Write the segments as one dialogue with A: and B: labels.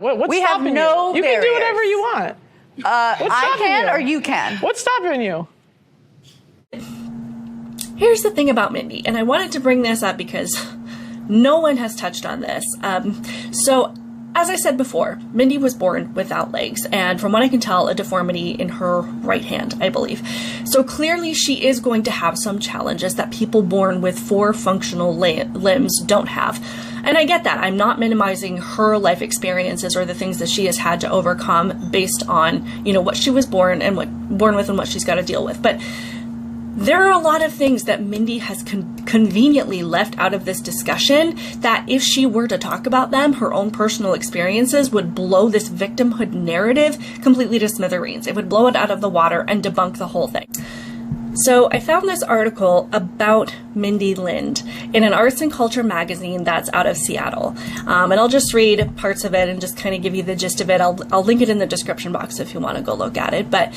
A: What's
B: we have
A: stopping
B: no
A: you? You can do
B: barriers.
A: whatever you want.
B: I can
A: you?
B: or you can.
A: What's stopping you?
C: Here's the thing about Mindie, and I wanted to bring this up because no one has touched on this. So, as I said before, Mindie was born without legs, and from what I can tell, a deformity in her right hand, I believe. So clearly she is going to have some challenges that people born with 4 functional limbs don't have. And I get that. I'm not minimizing her life experiences or the things that she has had to overcome based on, what she was born with and what she's got to deal with. But there are a lot of things that Mindie has conveniently left out of this discussion that if she were to talk about them, her own personal experiences would blow this victimhood narrative completely to smithereens. It would blow it out of the water and debunk the whole thing. So I found this article about Mindie Lind in an arts and culture magazine that's out of Seattle. And I'll just read parts of it and just kind of give you the gist of it. I'll link it in the description box if you want to go look at it. But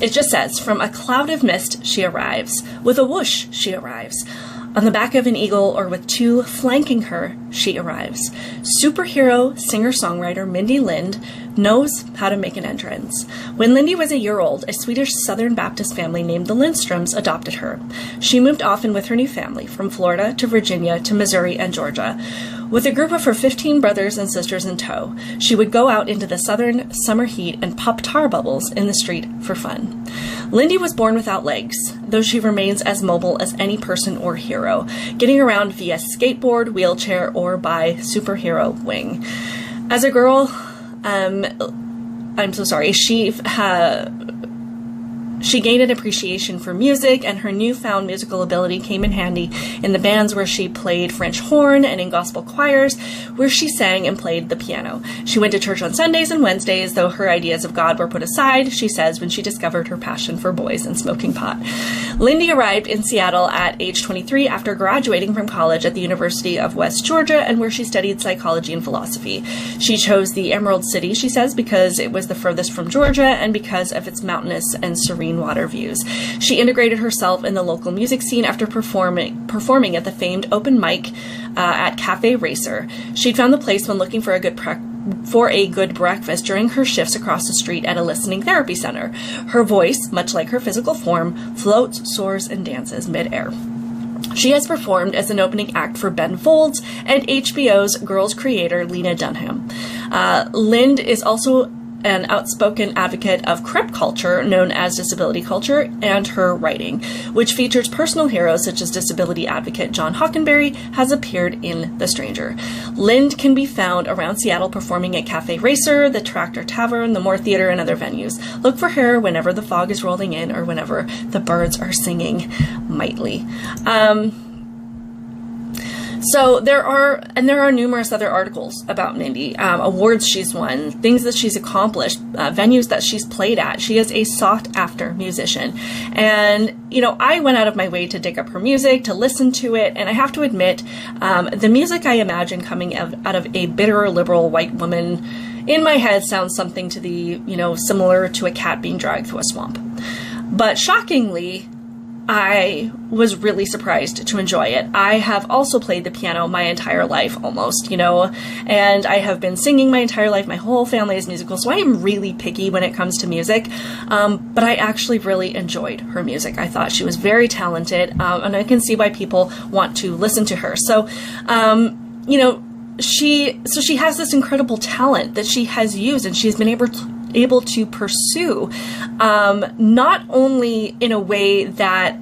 C: it just says, from a cloud of mist she arrives, with a whoosh she arrives. On the back of an eagle or with 2 flanking her, she arrives. Superhero singer-songwriter Mindie Lind knows how to make an entrance. When Lindy was a year old, a Swedish Southern Baptist family named the Lindstroms adopted her. She moved often with her new family, from Florida to Virginia to Missouri and Georgia. With a group of her 15 brothers and sisters in tow, she would go out into the southern summer heat and pop tar bubbles in the street for fun. Lindy was born without legs, though she remains as mobile as any person or hero, getting around via skateboard, wheelchair, or by superhero wing. As a girl, I'm so sorry, she gained an appreciation for music, and her newfound musical ability came in handy in the bands where she played French horn and in gospel choirs where she sang and played the piano. She went to church on Sundays and Wednesdays, though her ideas of God were put aside, she says, when she discovered her passion for boys and smoking pot. Lindy arrived in Seattle at age 23 after graduating from college at the University of West Georgia, and where she studied psychology and philosophy. She chose the Emerald City, she says, because it was the furthest from Georgia and because of its mountainous and serene water views. She integrated herself in the local music scene after performing at the famed open mic at Cafe Racer. She'd found the place when looking for a good breakfast during her shifts across the street at a listening therapy center. Her voice, much like her physical form, floats, soars, and dances midair. She has performed as an opening act for Ben Folds and HBO's Girls creator Lena Dunham. Lind is also an outspoken advocate of crip culture, known as disability culture, and her writing, which features personal heroes such as disability advocate John Hockenberry, has appeared in The Stranger. Lind can be found around Seattle performing at Cafe Racer, the Tractor Tavern, the Moore Theater, and other venues. Look for her whenever the fog is rolling in or whenever the birds are singing mightily. So there are numerous other articles about Mindie, awards she's won, things that she's accomplished, venues that she's played at. She is a sought-after musician. And, I went out of my way to dig up her music, to listen to it, and I have to admit, the music I imagine coming out of a bitter liberal white woman in my head sounds something to the, similar to a cat being dragged through a swamp. But shockingly, I was really surprised to enjoy it. I have also played the piano my entire life, almost, and I have been singing my entire life. My whole family is musical, so I am really picky when it comes to music, but I actually really enjoyed her music. I thought she was very talented, and I can see why people want to listen to her. So, she has this incredible talent that she has used, and she's been able to pursue, not only in a way that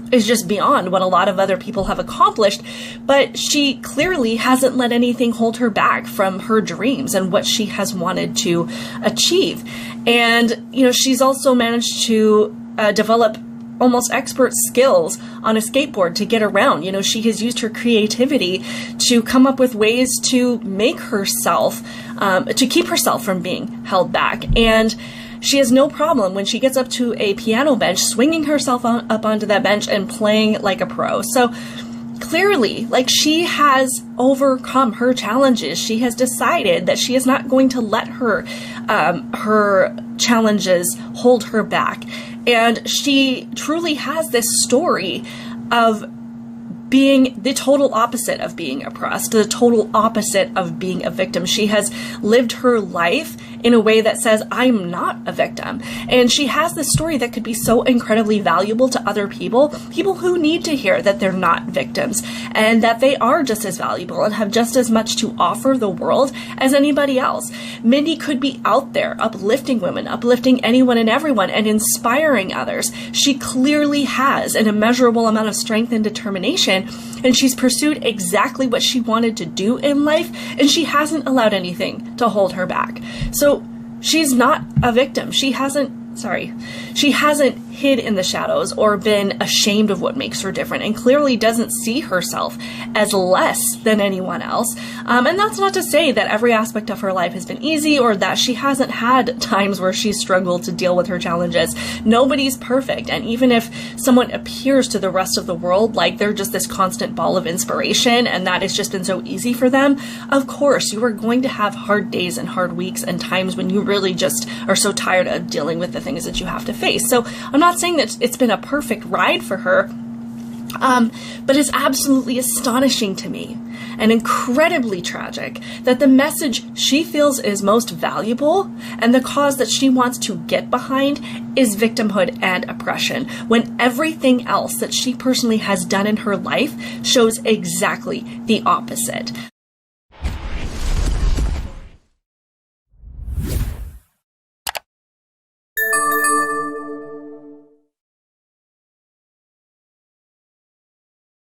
C: is just beyond what a lot of other people have accomplished, but she clearly hasn't let anything hold her back from her dreams and what she has wanted to achieve. And, she's also managed to develop almost expert skills on a skateboard to get around. She has used her creativity to come up with ways to make herself, to keep herself from being held back. And she has no problem when she gets up to a piano bench, swinging herself up onto that bench and playing like a pro. So clearly, she has overcome her challenges. She has decided that she is not going to let her challenges hold her back. And she truly has this story of being the total opposite of being oppressed, the total opposite of being a victim. She has lived her life in a way that says, I'm not a victim. And she has this story that could be so incredibly valuable to other people who need to hear that they're not victims and that they are just as valuable and have just as much to offer the world as anybody else. Mindie could be out there uplifting women, uplifting anyone and everyone, and inspiring others. She clearly has an immeasurable amount of strength and determination, and she's pursued exactly what she wanted to do in life, and she hasn't allowed anything to hold her back. So she's not a victim. She hasn't hid in the shadows or been ashamed of what makes her different, and clearly doesn't see herself as less than anyone else. And that's not to say that every aspect of her life has been easy or that she hasn't had times where she's struggled to deal with her challenges. Nobody's perfect. And even if someone appears to the rest of the world like they're just this constant ball of inspiration and that it's just been so easy for them, of course, you are going to have hard days and hard weeks and times when you really just are so tired of dealing with the things that you have to face. So I'm not saying that it's been a perfect ride for her, but it's absolutely astonishing to me and incredibly tragic that the message she feels is most valuable and the cause that she wants to get behind is victimhood and oppression, when everything else that she personally has done in her life shows exactly the opposite.